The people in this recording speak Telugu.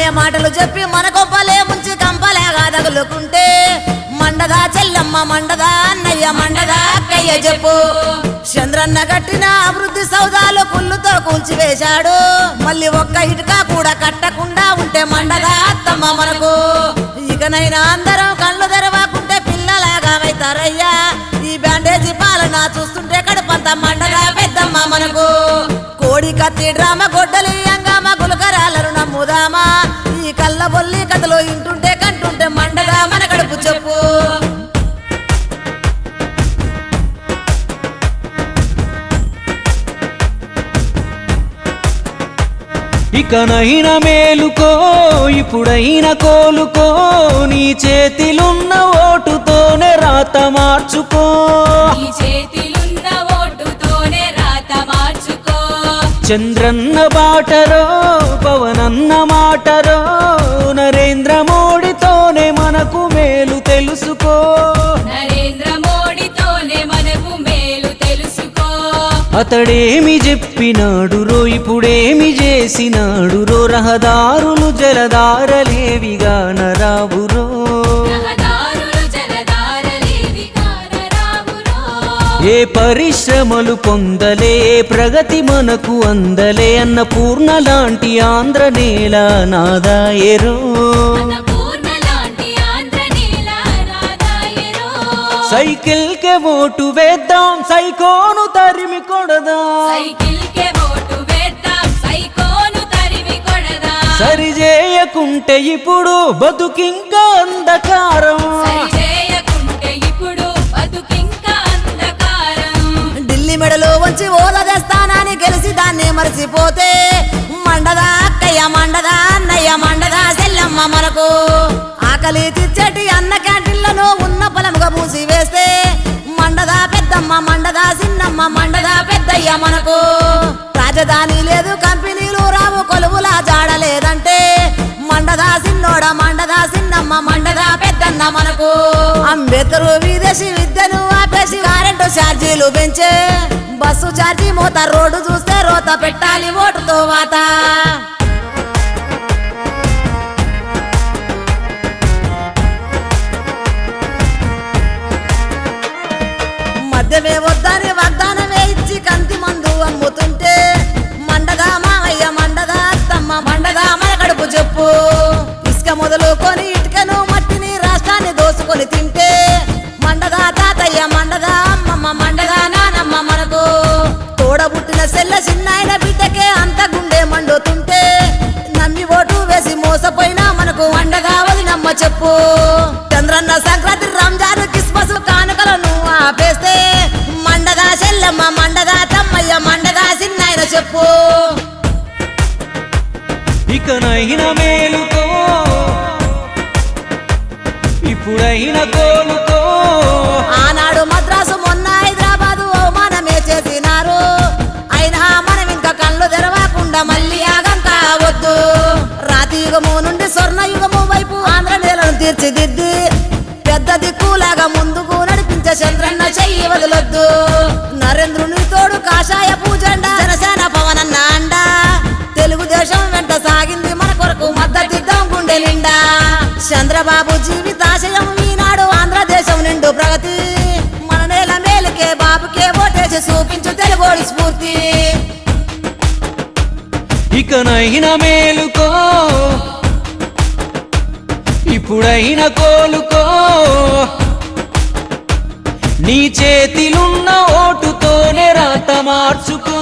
మాయ మాటలు చెప్పి మన కొప్పలే ముంచి కంపలేగా తగులుకుంటే మండదా చెల్లమ్మ మండదా అన్నయ్య మండదా అక్కయ్య చెప్పు. చంద్రన్న కట్టిన అభివృద్ధి సౌదాలు కుళ్ళుతో కూల్చివేశాడు. మళ్ళీ ఒక్క ఇటుక కూడా కట్టకుండా ఉంటే మండదా అత్తమ్మ మనకు. ఇకనైనా అందరం కళ్ళు తెరవకుంటే పిల్లలాగా అవుతారయ్యా. ఈ బ్యాండేజీ పాలన చూస్తుంటే కడుపంత మండదా పెద్దమ్మ మనకు. కోడి కత్తి డ్రామ గొడ్డలి అంగామ గులకరాలను నమ్ముదామా. ఈ కళ్ళ బొల్లి కథలు ఇంటుంటే కంటుంటే మండదా మన కడుపు చెప్పు. ఇకనైనా మేలుకో ఇప్పుడైనా కోలుకో. నీ చేతిలున్న ఓటుతోనే రాత మార్చుకో. నీ చేతిలున్న ఓటుతోనే రాత మార్చుకో. చంద్రన్న బాటరో పవనన్న మాటరో నరేంద్ర మోడీతోనే మనకు మేలు తెలుసుకో. నరేంద్ర మోడీతోనే మనకు మేలు తెలుసుకో. అతడేమి చెప్పినాడు రో ఇప్పుడేమి చేసినాడు రో. రహదారులు జలధారలేవిగా నరావురో. రహదారులు జలధారలేవిగా నరావురో. ఏ పరిశ్రమలు పొందలే ప్రగతి మనకు అందలే. అన్నపూర్ణ లాంటి ఆంధ్ర నేల నాదాయరో. సైకిల్ కే ఓటు వేద్దాం సైకోను తరిమి కొడదాం. సైకిల్ కే ఓటు వేద్దాం సైకోను తరిమి కొడదాం. సరి చేయకుంటే ఇప్పుడు బతుకింకా అంధకారం. సరి చేయకుంటే ఇప్పుడు బతుకింకా అంధకారం. ఢిల్లీ మెడలో వచ్చి ఓల దేస్తానాన్ని గెలిచి దాన్ని మరిచిపోతే మండదా అక్కయ్య మండదా అన్నయ్య మండదా చెల్లమ్మ మనకు. ఆకలి తీర్చేటి అన్న క్యాంటీన్లను ఉన్న పొలంగా మూసి వేస్తే మండదా పెద్దమ్మ మండదా చిన్నమ్మ మండదా పెద్దయ్య మనకు. రాజధాని లేదు కంపెనీలు రావు కొలువులా జాడలేదంటే మండదా చిన్నోడ మండదా చిన్నమ్మ మండదా పెద్దన్న మనకు. అంబేద్కర్ విదేశీ విద్యను ఆపేసి కరెంటు ఛార్జీలు పెంచే బస్సు ఛార్జీ మోత రోడ్డు చూస్తే రోత పెట్టాలి ఓటుతో వాత. మద్యమే వద్దని వాగ్దానమే ఇచ్చి కంతి మందు అమ్ముతుంటే మండదా మావయ్య మండదా అత్తమ్మ మండదా మన కడుపు చెప్పు. ఇసుక మొదలుకొని ఇటుకను మట్టిని రాష్ట్రాన్ని దోసుకొని తింటే మండదా తాతయ్య మండదా అమ్మమ్మ మండదా నానమ్మ మనకు. తోడబుట్టిన సెల్ల చిన్నాయన బిడ్డకే అంత గుండె మండుతుంటే నమ్మి ఓటు వేసి మోసపోయినా మనకు మండదా వదినమ్మ చెప్పు. చంద్రన్న సంక్రాంతి రంజాన్ క్రిస్మస్ కానుకలను ఆపేస్తే మండదా చెల్లమ్మ మండదా తమ్మయ్య మండదా చిన్నాయన చెప్పు. ఇకనైనా మేలుకో ఇప్పుడైనా కోలుకో. ఆనాడు మద్రాసు మొన్న హైదరాబాదు అవమానమే చేసినారు. అయినా మనం ఇంకా కళ్ళు తెరవకుండా మళ్ళీ యాగం కావద్దు. రాతి యుగము నుండి స్వర్ణ యుగము వైపు ఆంధ్ర నేలను తీర్చిదిద్ది పెద్ద దిక్కులాగా ముందుకు నడిపించే చంద్రన్న చెయ్యి వదలొద్దు. నరేంద్రుని తోడు కాషాయ పూజండ జనసేన పవనన్న అండ. తెలుగుదేశం వెంట సాగింది మన కొరకు మద్దతిద్దాం గుండె నిండా. చంద్రబాబు జీవితాశయం ఈనాడు ఆంధ్రదేశం నిండు ప్రగతి. మన నేల మేలుకే బాబుకే ఓటేసి చూపించు తెలుగోడి స్ఫూర్తి. ఇకనైనా మేలుకో ఇప్పుడైనా కోలుకో. నీ చేతిలున్న ఓటుతోనే రాత మార్చుకో.